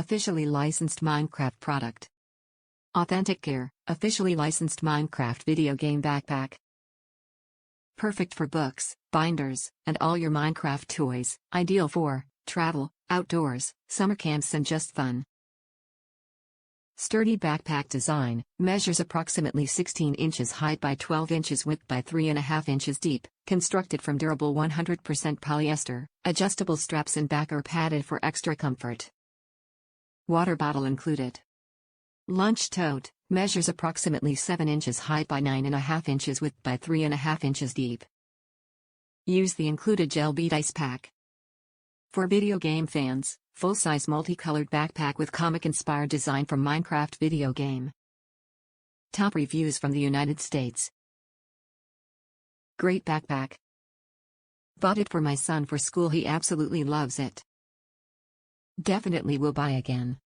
officially licensed Minecraft product. Authentic Gear, officially licensed Minecraft video game backpack. Perfect for books, binders, and all your Minecraft toys, ideal for travel, outdoors, summer camps and just fun. Sturdy backpack design, measures approximately 16 inches high by 12 inches width by 3.5 inches deep, constructed from durable 100% polyester, adjustable straps and back are padded for extra comfort. Water bottle included. Lunch tote, measures approximately 7 inches high by 9.5 inches width by 3.5 inches deep. Use the included gel bead ice pack. For video game fans, full-size multicolored backpack with comic-inspired design from Minecraft video game. Top reviews from the United States. Great backpack. Bought it for my son for school, he absolutely loves it. Definitely will buy again.